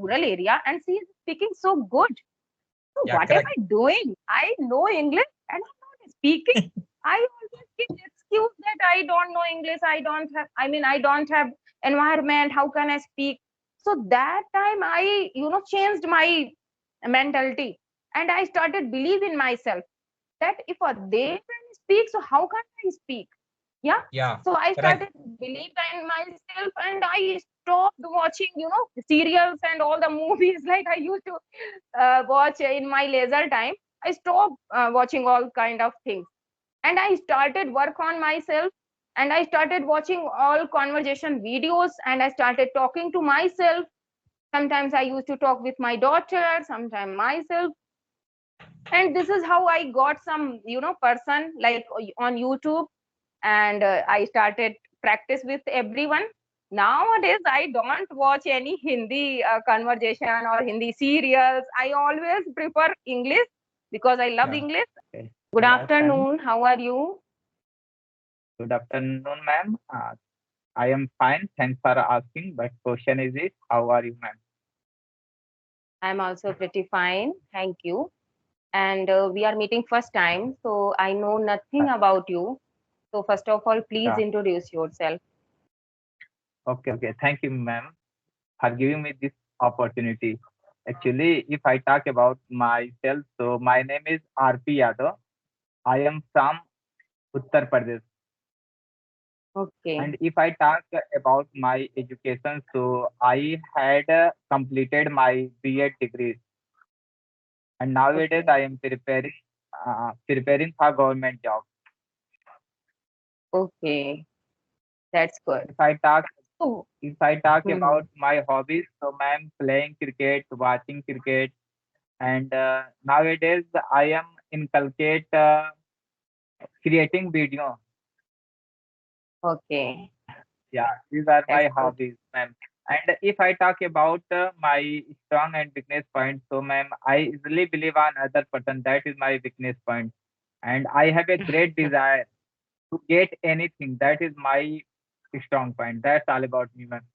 rural area and she is speaking so good. So Yeah, what am correct. I doing? I know English and I'm not speaking. I always give excuse that I don't know English. I don't have environment. How can I speak? So that time I, changed my mentality and I started believe in myself that if they can speak, so how can I speak? Yeah. Yeah, So I correct. started believe in myself and I stopped watching, serials and all the movies like I used to watch in my leisure time. I stopped watching all kind of things and I started work on myself and I started watching all conversation videos and I started talking to myself. Sometimes I used to talk with my daughter, sometimes myself, and this is how I got some person like on YouTube, and I started practice with everyone. Nowadays I don't watch any Hindi conversation or Hindi serials. I always prefer English because I love Yeah. English. Okay. Good Yeah, fine. afternoon, how are you? Good afternoon, ma'am. I am fine. Thanks for asking. But question is it, how are you, ma'am? I'm also pretty fine, thank you. And we are meeting first time, so I know nothing about you. So first of all, please Yeah. introduce yourself. Okay, okay. Thank you, ma'am, for giving me this opportunity. Actually, if I talk about myself, so my name is RP Yadav. I am from Uttar Pradesh. Okay. And if I talk about my education, so I had completed my B.Ed degree, and nowadays Okay. I am preparing for government job. Okay, that's good. If I talk So, if I talk hmm, about my hobbies, so I'm playing cricket, watching cricket, and nowadays I am inculcate creating video. okay, Yeah, these are that's my good. hobbies, ma'am. And if I talk about my strong and weakness points, so ma'am, I easily believe on other person. That is my weakness point, and I have a great desire to get anything. That is my strong point. That's all about me, ma'am.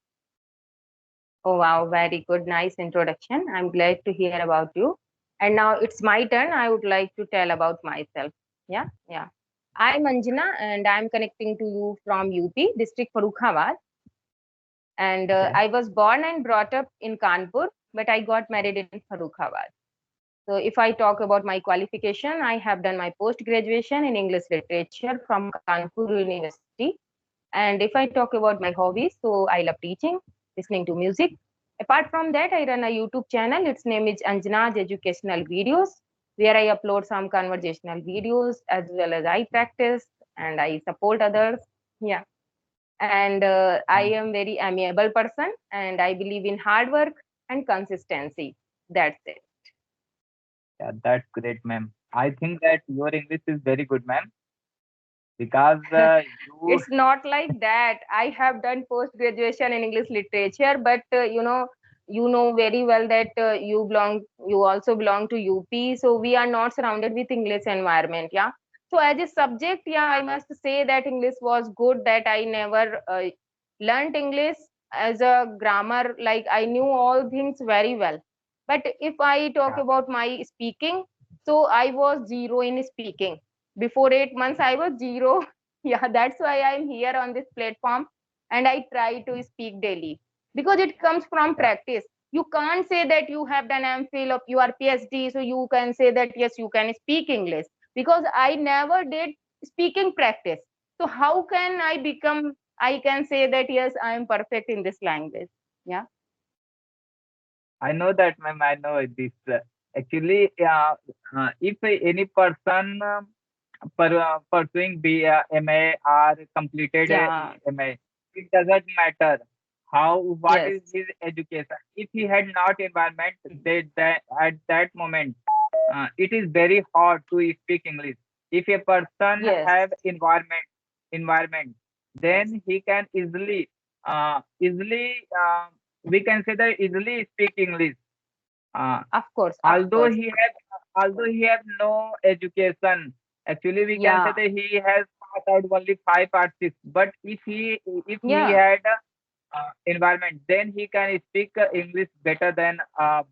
Oh, wow, very good. Nice introduction. I'm glad to hear about you. And now it's my turn. I would like to tell about myself. Yeah, yeah. I'm Anjana and I'm connecting to you from UP, district Farrukhabad. And Okay. I was born and brought up in Kanpur, but I got married in Farrukhabad. So if I talk about my qualification, I have done my post graduation in English literature from Kanpur University. And if I talk about my hobbies, so I love teaching, listening to music. Apart from that, I run a YouTube channel. Its name is Anjana's Educational Videos, where I upload some conversational videos as well as I practice and I support others. Yeah. And I Uh, am very amiable person and I believe in hard work and consistency. That's it. yeah, that's great, ma'am. I think that your English is very good, ma'am, because you. It's not like that. I have done post graduation in English literature, but you know very well that you also belong to UP, so we are not surrounded with English environment. Yeah. So as a subject, yeah, I must say that English was good. That I never learned English as a grammar. Like I knew all things very well. But if I talk Yeah, about my speaking, so I was zero in speaking. Before 8 months, I was zero. Yeah, that's why I'm here on this platform and I try to speak daily because it comes from yeah. practice. You can't say that you have done MPhil or you are PhD, so you can say that yes, you can speak English because I never did speaking practice. So how can I can say that yes, I am perfect in this language. Yeah. I know that, ma'am. I know this. Actually, if any person pursuing MA or completed Yeah. MA, it doesn't matter what Yes. is his education. If he had not environment, that at that moment, it is very hard to speak English. If a person Yes. have environment, Yes. then he can easily we can say that easily speak English. Uh, Of course. Of although course. he have although he have no education, actually we can say Yeah. that he has passed out only 5 or 6. But if he Yeah. had environment, then he can speak English better than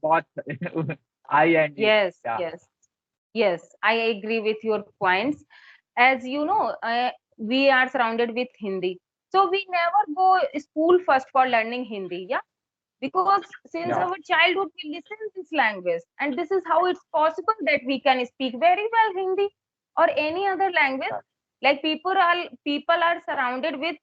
both I and you. Yes, Yeah, yes, yes. I agree with your points. As you know, we are surrounded with Hindi. So we never go school first for learning Hindi. Yeah. Because since yeah, our childhood we listen this language, and this is how it's possible that we can speak very well Hindi or any other language. yeah, Like people are surrounded with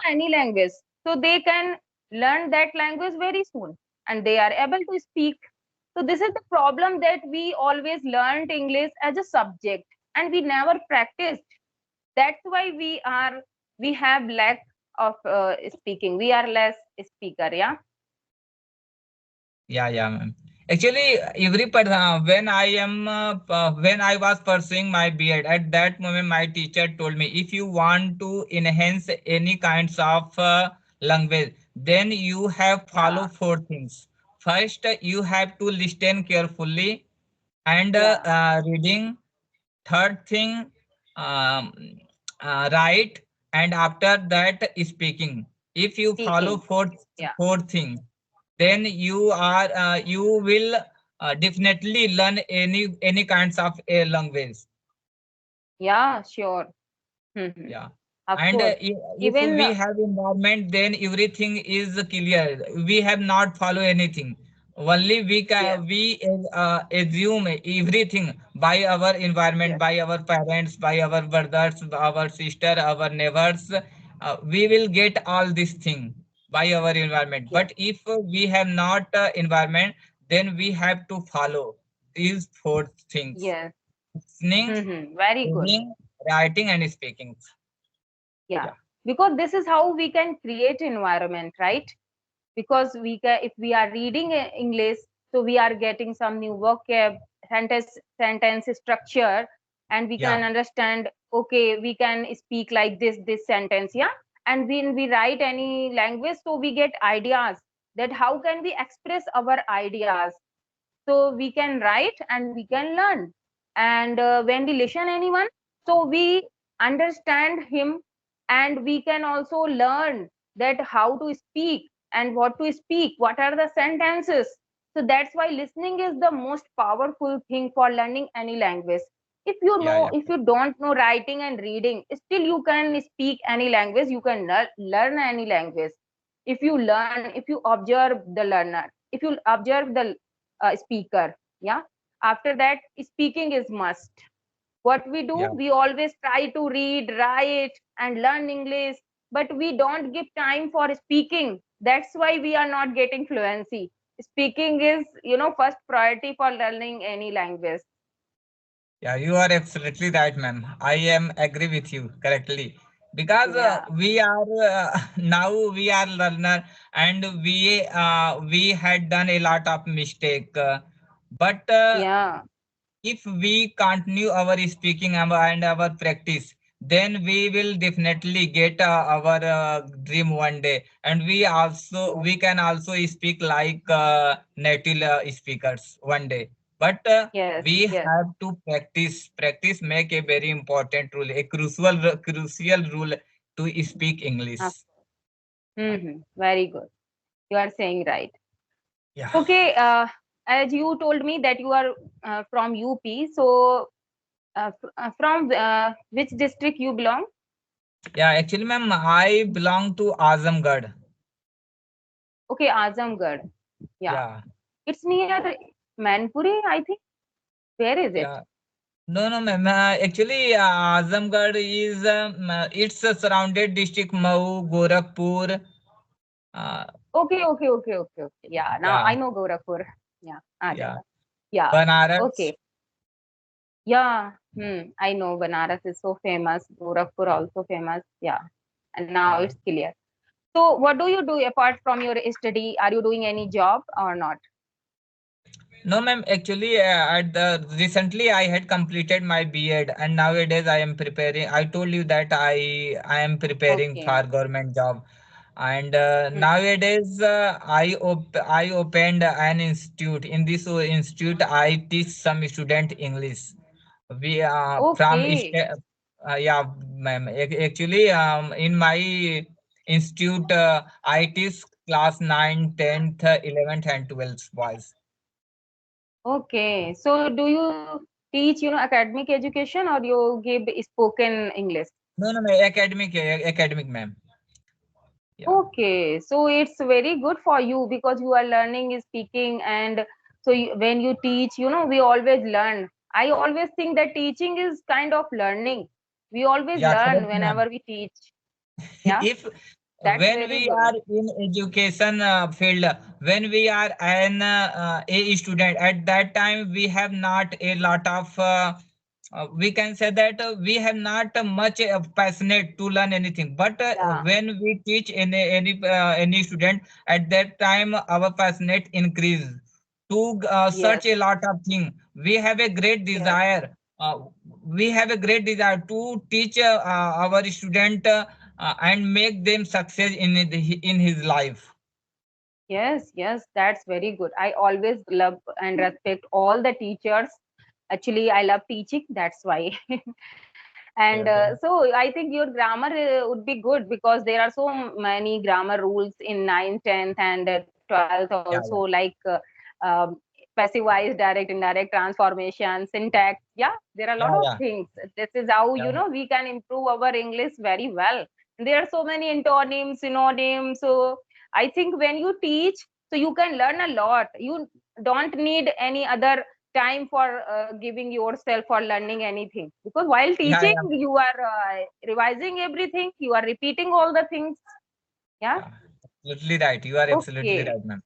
any language, so they can learn that language very soon, and they are able to speak. So this is the problem, that we always learned English as a subject and we never practiced. That's why we have lack of speaking. We are less speaker. Yeah. Yeah, yeah, ma'am. Actually, when I was pursuing my B.Ed, at that moment, my teacher told me, if you want to enhance any kinds of language, then you have Yeah. follow four things. First, you have to listen carefully and Yeah. reading. Third thing, um, write, and after that, speaking. If you follow Speaking. Yeah. fourth thing, then you will definitely learn any kinds of a language. Yeah, sure. Hmm. Yeah. Of And course. if Even we have environment, then everything is clear. We have not follow anything. Only yes, we assume everything by our environment, yes, by our parents, by our brothers, our sister, our neighbors. We will get all this thing by our environment. yes, But if we have not environment, then we have to follow these four things: yes. listening, Very good. reading, writing, and speaking. Yeah. Yeah. Because this is how we can create environment, right? Because if we are reading English, so we are getting some new vocab, sentence structure, and we can Yeah. understand, okay, we can speak like this sentence. Yeah. And when we write any language, so we get ideas, that how can we express our ideas. So we can write and we can learn. And when we listen anyone, so we understand him, and we can also learn that how to speak and what to speak, what are the sentences. So that's why listening is the most powerful thing for learning any language. Yeah, yeah. If you don't know writing and reading, still you can speak any language, you can learn any language. If you learn, if you observe the learner, if you observe the speaker. Yeah. After that, speaking is must. What we do, Yeah. we always try to read, write, and learn English, but we don't give time for speaking. That's why we are not getting fluency. Speaking is, first priority for learning any language. Yeah, you are absolutely right, ma'am. I am agree with you correctly because Yeah. we are now we are learner and we had done a lot of mistake. But Yeah. if we continue our speaking and our practice, then we will definitely get our dream one day, and Yeah. we can also speak like native speakers one day. But Yes. we Yes. have to practice make a very important rule, a crucial rule to speak English. Very good. You are saying right. Yeah. Okay. As you told me that you are from UP, so from which district you belong? Yeah, actually, ma'am, I belong to Azamgarh. Okay, Azamgarh. Yeah. Yeah. It's near Manpuri, I think. Where is it? Yeah. No, no, ma'am. Actually, Azamgarh is it's a surrounded district, Mau, Gorakhpur. Uh, Okay, okay, okay, okay, okay. Yeah, now yeah, I know Gorakhpur. Yeah, aa yeah. jayega. Yeah, Banaras. okay. Yeah, I know Banaras is so famous. Gorakhpur also famous. Yeah, and now Yeah. it's clear. So, what do you do apart from your study? Are you doing any job or not? No, ma'am. Actually, at the recently I had completed my B.Ed, and nowadays I am preparing. I told you that I am preparing Okay. for government job, and Hmm. nowadays I opened an institute. In this institute, I teach some student English. We Okay. yeah, ma'am. Actually, in my institute. I teach class 9, 10th, 11th, and 12th boys. Okay. So do you teach, academic education or you give spoken English? No, no, no, academic, ma'am. Yeah. Okay. So it's very good for you because you are learning speaking, and so when you teach, we always learn. I always think that teaching is kind of learning. We always Yeah, learn correct, ma'am. whenever we teach. Yeah, If that's when very we good. are in education field, when we are an a student, at that time we have not a lot of we can say that we have not much passionate to learn anything, but Yeah. when we teach any student, at that time our passionate increase to Yes. search a lot of thing. We have a great Yes. desire, we have a great desire to teach our student and make them success in his life. Yes, yes, that's very good. I always love and respect all the teachers. Actually, I love teaching, that's why. And Yeah, yeah, so I think your grammar would be good because there are so many grammar rules in 9th, 10th, and 12th also, yeah, like um, passive voice, direct, indirect, transformation, syntax. Yeah, there are a lot yeah, of yeah, things. This is how, yeah, we can improve our English very well. There are so many antonyms, synonyms. So I think when you teach, so you can learn a lot. You don't need any other time for giving yourself for learning anything, because while yeah, teaching yeah, you are revising everything, you are repeating all the things. Yeah. yeah. Absolutely right. You are absolutely Okay. right, ma'am.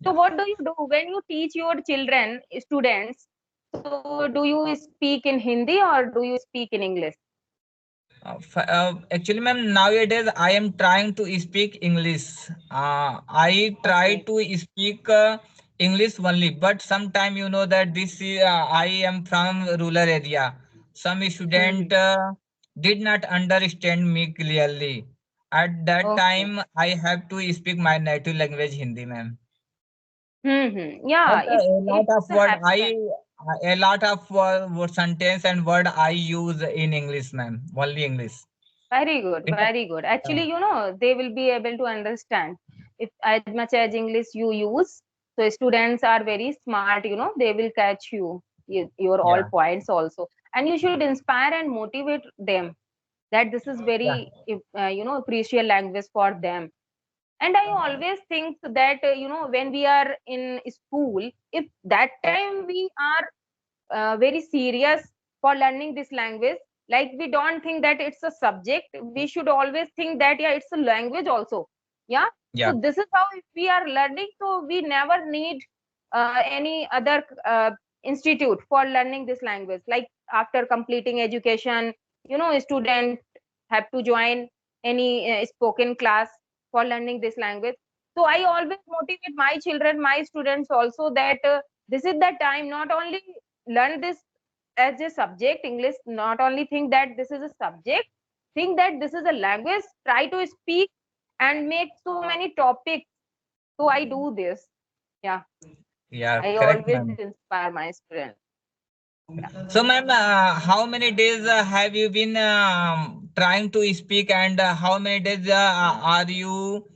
So Yeah. what do you do when you teach your children, students? So do you speak in Hindi or do you speak in English? Actually, ma'am, nowadays I am trying to speak English. I try Okay. to speak English only, but sometime you know that this is, I am from rural area. Some Hmm. student did not understand me clearly. At that Okay. time, I have to speak my native language, Hindi, ma'am. Mm-hmm. But Yeah, it's happen. a lot of sentence and word I use in English, ma'am. Only English. Very good, Because, very good. uh, Actually, they will be able to understand if as much as English you use. So students are very smart, they will catch your all yeah, points also. And you should inspire and motivate them that this is yeah, very, crucial language for them. And I always think that, when we are in school, if that time we are very serious for learning this language, like we don't think that it's a subject, we should always think that yeah, it's a language also. Yeah. yeah, So this is how, if we are learning, so we never need any other institute for learning this language. Like after completing education, student have to join any spoken class for learning this language. So I always motivate my children, my students also, that this is the time. Not only learn this as a subject English, not only think that this is a subject, think that this is a language, try to speak and make so many topics. So I do this. Yeah, yeah, I correct, always ma'am. inspire my students. Yeah. So, ma'am, how many days have you been trying to speak, and how many days are you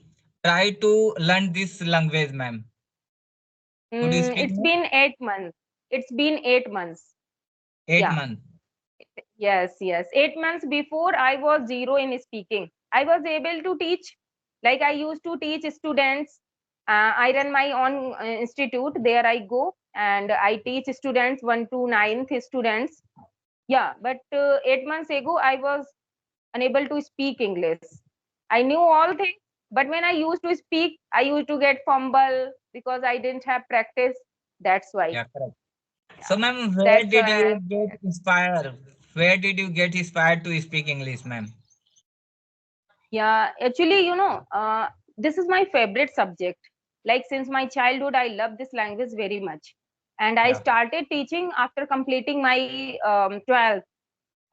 try to learn this language, ma'am? Could you speak, It's ma'am? been 8 months. It's been 8 months. Eight Yeah. months. Yes, yes. 8 months before, I was zero in speaking. I was able to teach, like I used to teach students. I run my own institute. There I go and I teach students 1 to 9th students. Yeah, but 8 months ago, I was unable to speak English. I knew all things, but when I used to speak, I used to get fumble because I didn't have practice. That's why. Yeah, correct. Yeah, So, ma'am, where that's did why. you get inspired? Where did you get inspired to speak English, ma'am? Yeah, actually, this is my favorite subject. Like since my childhood, I love this language very much. And I Yeah, started teaching after completing my 12th.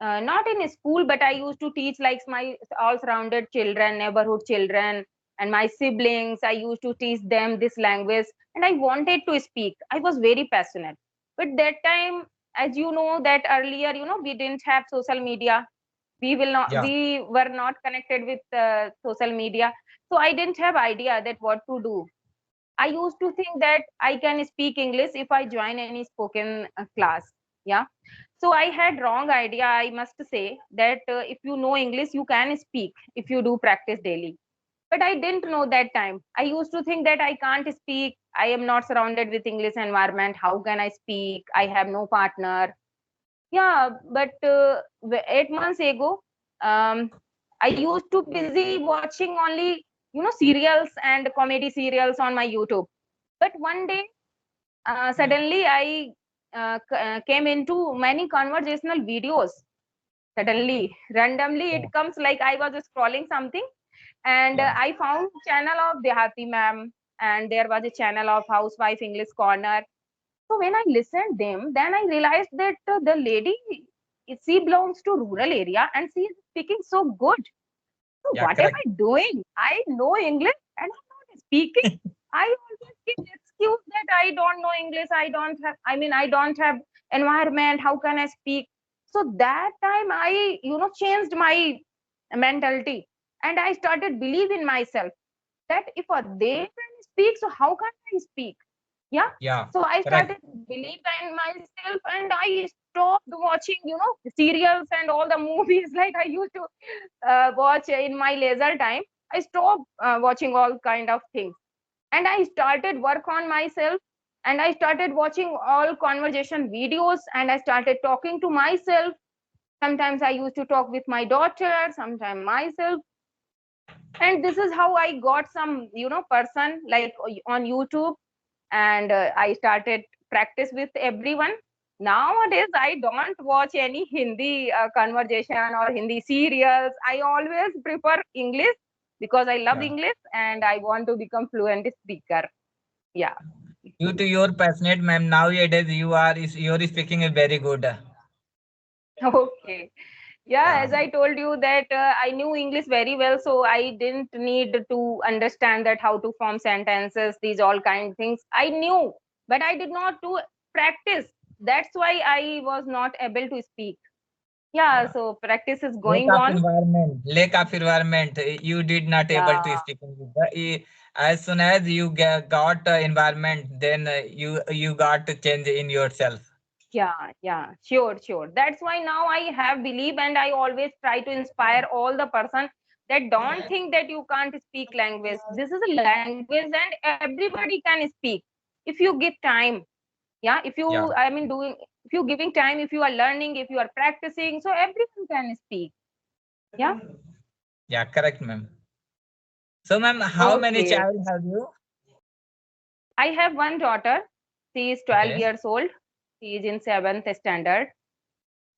Not in school, but I used to teach like my all surrounded children, neighborhood children, and my siblings. I used to teach them this language, and I wanted to speak. I was very passionate. But that time, as you know, that earlier, we didn't have social media. We will not. Yeah. We were not connected with social media, so I didn't have idea that what to do. I used to think that I can speak English if I join any spoken class. Yeah. So I had wrong idea. I must say that if you know English, you can speak if you do practice daily. But I didn't know that time. I used to think that I can't speak. I am not surrounded with English environment. How can I speak? I have no partner. Yeah, but 8 months ago, I used to busy watching only serials and comedy serials on my YouTube. But one day, suddenly I came into many conversational videos. Suddenly, randomly, Yeah. it comes like I was scrolling something, and Yeah. I found channel of Dehati ma'am, and there was a channel of Housewife English Corner. So when I listened them, then I realized that the lady, she belongs to rural area and she is speaking so good. So Yeah, what am correct. I doing? I know English and I'm not speaking. I always give excuse that I don't know English. I don't have environment. How can I speak? So that time I, changed my mentality and I started believe in myself that if they can speak, so how can I speak? Yeah. Yeah, So I correct. started believe in myself and I stopped watching, serials and all the movies like I used to watch in my leisure time. I stopped watching all kind of things and I started work on myself and I started watching all conversation videos and I started talking to myself. Sometimes I used to talk with my daughter, sometimes myself, and this is how I got some person like on YouTube, and I started practice with everyone. Nowadays I don't watch any Hindi conversation or Hindi serials. I always prefer English because I love Yeah. English and I want to become fluent speaker. Yeah. Due to your passionate, ma'am, nowadays you're speaking is very good. Okay. Yeah, Yeah. as I told you that I knew English very well, so I didn't need to understand that how to form sentences, these all kind of things. I knew, but I did not do practice. That's why I was not able to speak. Yeah, Yeah. so practice is Lack going of on. environment. Lack of environment. You did not able to Yeah, speak English. As soon as you got environment, then you got to change in yourself. yeah, sure, sure. That's why now I have belief and I always try to inspire all the person that don't think that you can't speak language. This is a language and everybody can speak if you give time. Yeah, if you Yeah. doing, if you giving time, if you are learning, if you are practicing, so everyone can speak. Yeah. Yeah, correct, ma'am. So, ma'am, how many Okay, child have you? I have one daughter. She is 12 Okay. years old. She is in 7th standard.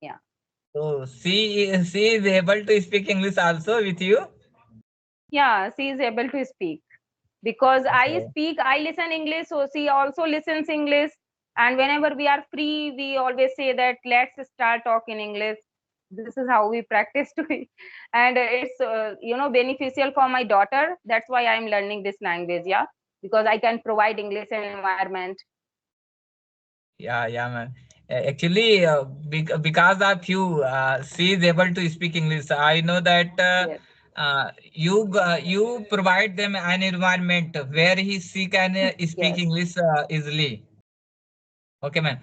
Yeah. So she is able to speak English also with you. Yeah, she is able to speak because I Okay. speak, I listen English, so she also listens English. And whenever we are free, we always say that let's start talking English. This is how we practice to it. And it's beneficial for my daughter. That's why I'm learning this language. Yeah, because I can provide English environment. Yeah, yeah, man. Actually, because of you, she is able to speak English. I know that Yes. you provide them an environment where she can speak Yes. English easily. Okay, man.